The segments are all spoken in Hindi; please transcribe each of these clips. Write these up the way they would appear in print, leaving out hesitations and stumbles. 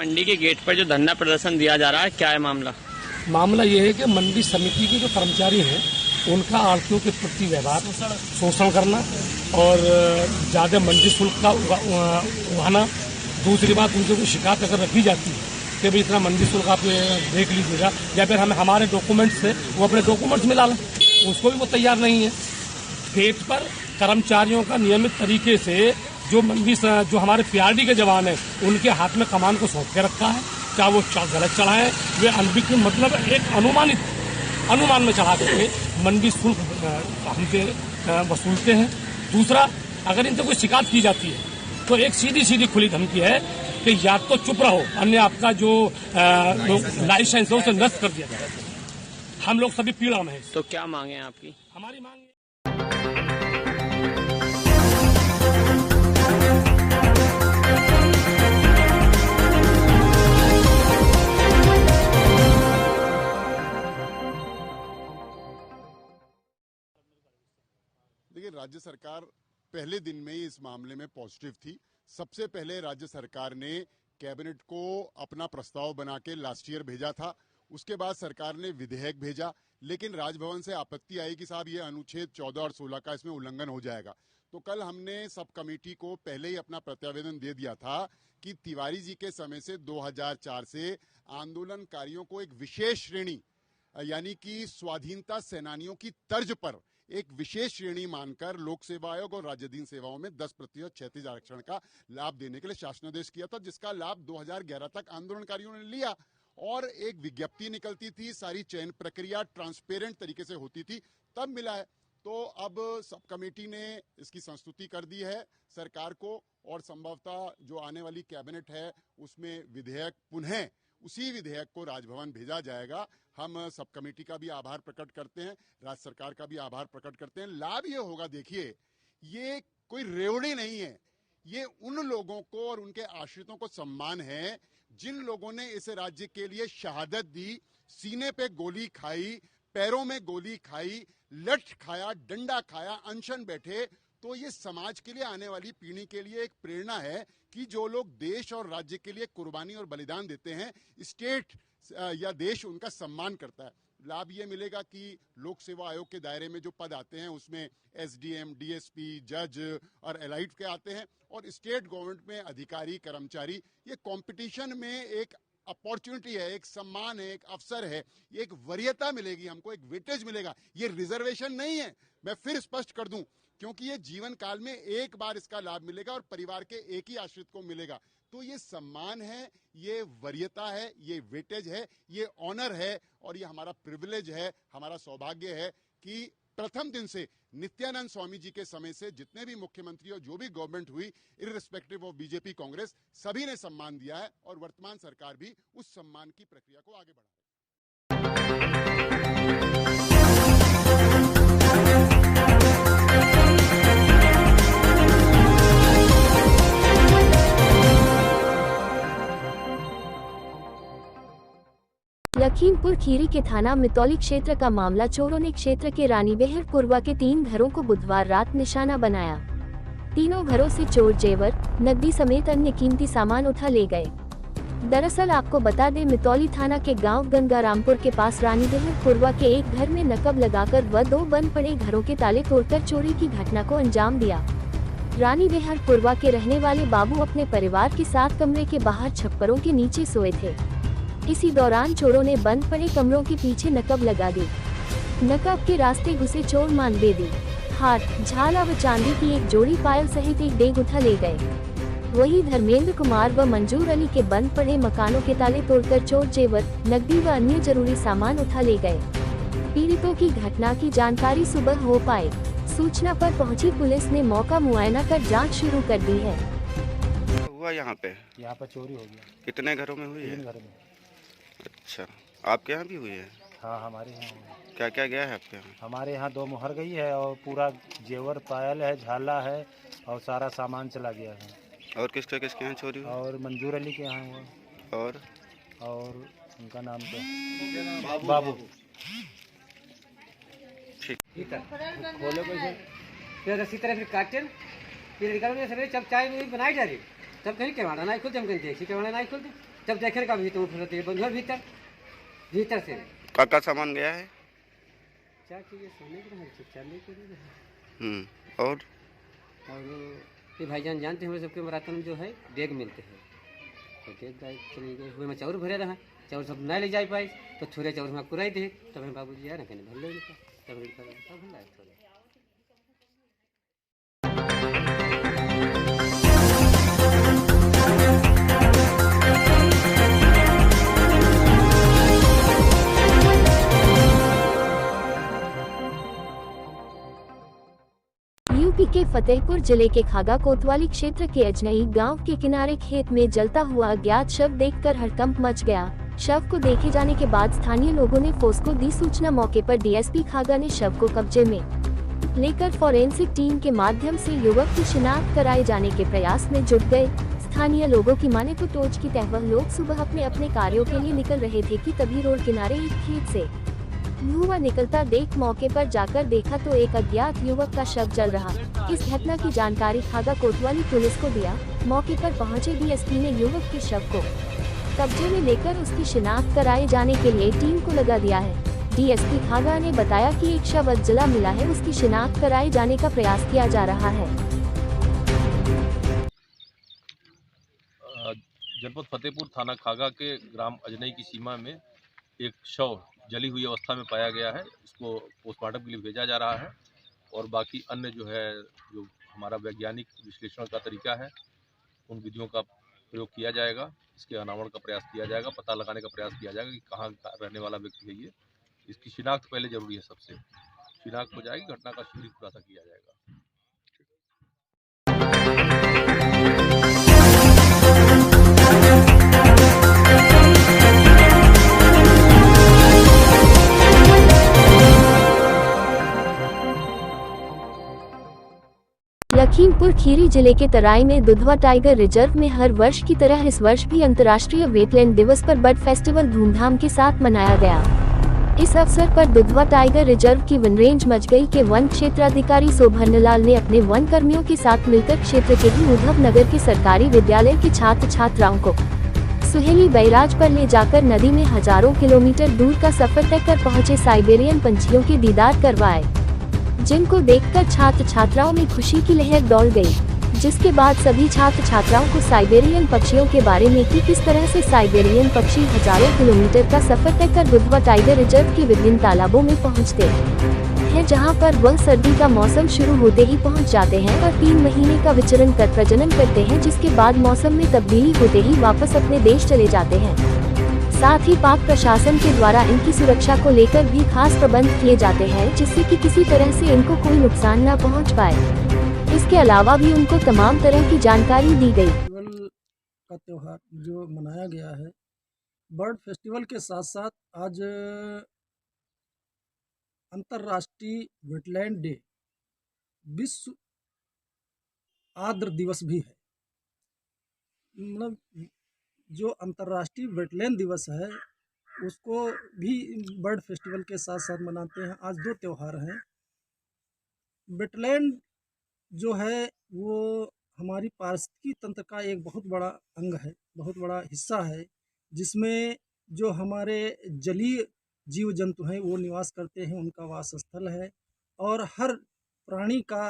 मंडी के गेट पर जो धरना प्रदर्शन दिया जा रहा है, क्या है मामला? मामला ये है कि मंडी समिति के जो कर्मचारी हैं उनका आढ़तियों के प्रति व्यवहार शोषण करना और ज्यादा मंडी शुल्क का उठाना। दूसरी बात, उनसे कोई शिकायत अगर रखी जाती है कि भाई इतना मंडी शुल्क आप देख लीजिएगा या फिर हमें हमारे डॉक्यूमेंट्स से वो अपने डॉक्यूमेंट्स मिला लें, उसको भी वो तैयार नहीं है। गेट पर कर्मचारियों का नियमित तरीके से जो हमारे पीआरडी के जवान हैं उनके हाथ में कमान को सौंप के रखा है, चाहे वो गलत चढ़ाएं, वे अनभिज्ञ मतलब एक अनुमान में चढ़ा करके मंडी शुल्क हमसे वसूलते हैं। दूसरा, अगर इनसे कोई शिकायत की जाती है तो एक सीधी खुली धमकी है कि या तो चुप रहो, अन्य आपका जो लाइसेंस है उसे नष्ट कर दिया जाए। हम लोग सभी पीड़ा में हैं। तो क्या मांगे हैं आपकी? हमारी मांग देखिए, राज्य सरकार पहले दिन में ही इस मामले में पॉजिटिव थी। सबसे पहले राज्य सरकार ने कैबिनेट को अपना प्रस्ताव बना के लास्ट ईयर भेजा था। उसके बाद सरकार ने विधेयक भेजा, लेकिन राजभवन से आपत्ति आई कि साहब ये अनुच्छेद 14 और 16 का इसमें उल्लंघन हो जाएगा। तो कल हमने सब कमेटी को पहले ही अपना प्रत्यावेदन दे दिया था कि तिवारी जी के समय से 2004 से आंदोलनकारियों को एक विशेष श्रेणी यानी कि स्वाधीनता सेनानियों की तर्ज पर एक विशेष श्रेणी मानकर लोक सेवा आयोग और राज्याधीन सेवाओं में 10% क्षैतिज आरक्षण का लाभ देने के लिए शासनादेश किया था, जिसका लाभ 2011 तक आंदोलनकारियों ने लिया और एक विज्ञप्ति निकलती थी, सारी चयन प्रक्रिया ट्रांसपेरेंट तरीके से होती थी, तब मिला है। तो अब सब कमेटी ने इसकी संस्तुति कर दी है सरकार को और संभवतः जो आने वाली कैबिनेट है उसमें विधेयक पुनः उसी विधेयक को राजभवन भेजा जाएगा। हम सब कमेटी का भी आभार प्रकट करते हैं, राज्य सरकार का भी आभार प्रकट करते हैं। लाभ ये होगा, देखिए, ये कोई रेवड़ी नहीं है, ये उन लोगों को और उनके आश्रितों को सम्मान है जिन लोगों ने इस राज्य के लिए शहादत दी, सीने पे गोली खाई, पैरों में गोली खाई, लठ खाया, डंडा खाया, अनशन बैठे। तो ये समाज के लिए, आने वाली पीढ़ी के लिए एक प्रेरणा है कि जो लोग देश और राज्य के लिए कुर्बानी और बलिदान देते हैं, स्टेट या देश उनका सम्मान करता है। लाभ ये मिलेगा कि लोक सेवा आयोग के दायरे में जो पद आते हैं उसमें एसडीएम, डीएसपी, जज और एलाइट के आते हैं और स्टेट गवर्नमेंट में अधिकारी, कर्मचारी, ये कंपटीशन में एक अपॉर्चुनिटी है, एक सम्मान है, एक अवसर है, ये एक वरीयता मिलेगी हमको, एक वेटेज मिलेगा। ये रिजर्वेशन नहीं है, मैं फिर स्पष्ट कर दूं, क्योंकि ये जीवन काल में एक बार इसका लाभ मिलेगा और परिवार के एक ही आश्रित को मिलेगा। तो ये सम्मान है, ये वरीयता है, ये वेटेज है, ये ऑनर है और ये हमारा प्रिविलेज है, हमारा सौभाग्य है कि प्रथम दिन से नित्यानंद स्वामी जी के समय से जितने भी मुख्यमंत्री और जो भी गवर्नमेंट हुई, इररिस्पेक्टिव ऑफ बीजेपी, कांग्रेस, सभी ने सम्मान दिया है और वर्तमान सरकार भी उस सम्मान की प्रक्रिया को आगे बढ़ा। लखीमपुर खीरी के थाना मितौली क्षेत्र का मामला। चोरों ने क्षेत्र के रानीबेहर पुरवा के 3 घरों को बुधवार रात निशाना बनाया। तीनों घरों से चोर जेवर, नकदी समेत अन्य कीमती सामान उठा ले गए। दरअसल आपको बता दें, मितौली थाना के गांव गंगारामपुर के पास रानीबेहर पुरवा के एक घर में नकब लगाकर व 2 बंद पड़े घरों के ताले तोड़कर चोरी की घटना को अंजाम दिया। रानीबेहर पुरवा के रहने वाले बाबू अपने परिवार के साथ कमरे के बाहर छप्परों के नीचे सोए थे। इसी दौरान चोरों ने बंद पड़े कमरों के पीछे नकब लगा दी। नकब के रास्ते घुसे चोर मानवेदी, हाथ, झाला व चांदी की एक जोड़ी पायल सहित एक डेग उठा ले गए। वहीं धर्मेंद्र कुमार व मंजूर अली के बंद पड़े मकानों के ताले तोड़कर चोर जेवर, नकदी व अन्य जरूरी सामान उठा ले गए। पीड़ितों की घटना की जानकारी सुबह हो पाए। सूचना पर पहुंची पुलिस ने मौका मुआयना कर जांच शुरू कर दी है। हुआ यहाँ पे चोरी हो गया। कितने घरों में हुई है? 3 घरों में। अच्छा, आपके यहाँ भी हुई है? हाँ, हमारे यहाँ। क्या क्या गया है आपके यहाँ? हमारे यहाँ 2 मोहर गई है और पूरा जेवर पायल है, झाला है और सारा सामान चला गया है। और किसके यहाँ चोरी हुई? और मंजूर अली के यहाँ हुआ। और उनका नाम तो बाबू। ठीक। खोलो कैसे? फिर रस्सी तरह फिर काटन, फिर निकालो, सब चाय बनाई जा रही। तब कहीं केवाड़ा नहीं खुलते, हम कहीं देखी केवाड़ा नहीं खुलते, तब देखे का भीतर फिर बंधुआ भीतर भीतर से का सामान गया है? क्या चीज़ें सोने की रहे, चांदी की रहे और ये भाईजान जानते हैं, हमारे सबके मरातन में जो है बैग मिलते हैं, तो बैग गाय चली गई हुए में चाउर भरे रहा, चाउर सब नहीं ले जा पाए, तो थोड़े चाउर में कुराई दे, तब हम बाबू जी आए ना कहने भर ले तब थोड़े। यूपी के फतेहपुर जिले के खागा कोतवाली क्षेत्र के अजनई गांव के किनारे खेत में जलता हुआ अज्ञात शव देखकर हड़कंप मच गया। शव को देखे जाने के बाद स्थानीय लोगों ने फोर्स को दी सूचना। मौके पर डीएसपी खागा ने शव को कब्जे में लेकर फोरेंसिक टीम के माध्यम से युवक की शिनाख्त कराए जाने के प्रयास में जुट गए। स्थानीय लोगों की माने तो टोच की तहवह लोग सुबह अपने अपने कार्यों के लिए निकल रहे थे कि तभी रोड किनारे एक खेत से धुआं निकलता देख मौके पर जाकर देखा तो एक अज्ञात युवक का शव जल रहा। इस घटना की जानकारी खागा कोतवाली पुलिस को दिया। मौके पर पहुंचे डीएसपी ने युवक के शव को कब्जे में लेकर उसकी शिनाख्त कराए जाने के लिए टीम को लगा दिया है। डीएसपी खागा ने बताया कि एक शव जला मिला है, उसकी शिनाख्त कराए जाने का प्रयास किया जा रहा है। जनपद फतेहपुर थाना खागा के ग्राम अजनई की सीमा में एक शव जली हुई अवस्था में पाया गया है। इसको पोस्टमार्टम के लिए भेजा जा रहा है और बाकी अन्य जो हमारा वैज्ञानिक विश्लेषण का तरीका है उन विधियों का प्रयोग किया जाएगा। इसके अनावरण का प्रयास किया जाएगा, पता लगाने का प्रयास किया जाएगा कि कहाँ रहने वाला व्यक्ति है ये। इसकी शिनाख्त पहले जरूरी है, सबसे शिनाख्त हो जाएगी, घटना का शीघ्र खुलासा किया जाएगा। लखीमपुर खीरी जिले के तराई में दुधवा टाइगर रिजर्व में हर वर्ष की तरह इस वर्ष भी अंतर्राष्ट्रीय वेटलैंड दिवस पर बर्ड फेस्टिवल धूमधाम के साथ मनाया गया। इस अवसर पर दुधवा टाइगर रिजर्व की वन रेंज मजगई के वन क्षेत्राधिकारी शोभनलाल ने अपने वन कर्मियों के साथ मिलकर क्षेत्र के ही उद्धव नगर के सरकारी विद्यालय के छात्र छात्राओं को सुहेली बैराज पर ले जाकर नदी में हजारों किलोमीटर दूर का सफर तय कर पहुँचे साइबेरियन पंछियों के दीदार करवाए, जिनको देखकर छात्र छात्राओं में खुशी की लहर दौड़ गई। जिसके बाद सभी छात्र छात्राओं को साइबेरियन पक्षियों के बारे में कि किस तरह से साइबेरियन पक्षी हजारों किलोमीटर का सफर तय कर दुधवा टाइगर रिजर्व के विभिन्न तालाबों में पहुंचते हैं, जहां पर वह सर्दी का मौसम शुरू होते ही पहुंच जाते हैं और 3 महीने का विचरण कर प्रजनन करते हैं, जिसके बाद मौसम में तब्दीली होते ही वापस अपने देश चले जाते हैं। साथ ही पाक प्रशासन के द्वारा इनकी सुरक्षा को लेकर भी खास प्रबंध किए जाते हैं, जिससे कि किसी तरह से इनको कोई नुकसान न पहुंच पाए। इसके अलावा भी उनको तमाम तरह की जानकारी दी गई। फेस्टिवल का त्यौहार जो मनाया गया है, बर्ड फेस्टिवल के साथ साथ आज अंतर्राष्ट्रीय वेटलैंड डे, विश्व आर्द्र दिवस भी है। मतलब जो अंतर्राष्ट्रीय वेटलैंड दिवस है उसको भी बर्ड फेस्टिवल के साथ साथ मनाते हैं। आज 2 त्यौहार हैं। वेटलैंड जो है वो हमारी पारिस्थितिकी तंत्र का एक बहुत बड़ा अंग है, बहुत बड़ा हिस्सा है, जिसमें जो हमारे जलीय जीव जंतु हैं वो निवास करते हैं, उनका वास स्थल है और हर प्राणी का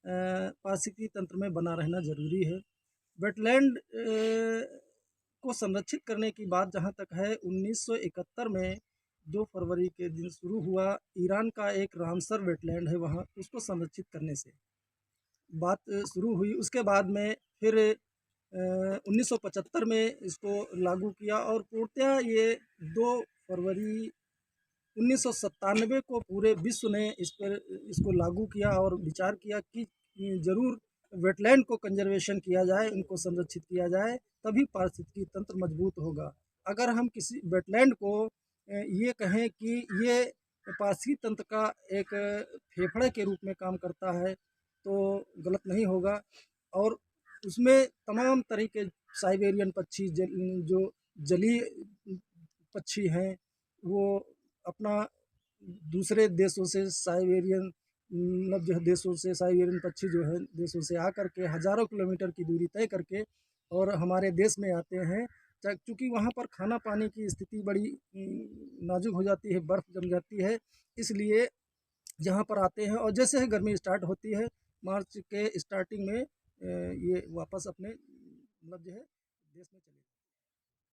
पारिस्थितिकी तंत्र में बना रहना जरूरी है। वेटलैंड को संरक्षित करने की बात जहाँ तक है, 1971 में 2 फरवरी के दिन शुरू हुआ। ईरान का एक रामसर वेटलैंड है, वहाँ उसको संरक्षित करने से बात शुरू हुई। उसके बाद में फिर 1975 में इसको लागू किया और पूर्णतः ये 2 फरवरी 1997 को पूरे विश्व ने इसको लागू किया और विचार किया कि ज़रूर वेटलैंड को कंजर्वेशन किया जाए, इनको संरक्षित किया जाए, तभी पारिस्थितिकी तंत्र मजबूत होगा। अगर हम किसी वेटलैंड को ये कहें कि ये पारिस्थितिकी तंत्र का एक फेफड़े के रूप में काम करता है तो गलत नहीं होगा। और उसमें तमाम तरह के साइबेरियन पक्षी जो जलीय पक्षी हैं वो अपना दूसरे देशों से साइबेरियन मतलब जो देशों से साइबेरियन पक्षी जो है देशों से आकर के हज़ारों किलोमीटर की दूरी तय करके और हमारे देश में आते हैं, चूँकि वहाँ पर खाना पानी की स्थिति बड़ी नाजुक हो जाती है, बर्फ़ जम जाती है, इसलिए यहाँ पर आते हैं और जैसे ही गर्मी स्टार्ट होती है मार्च के स्टार्टिंग में ये वापस अपने मतलब जो है देश में चले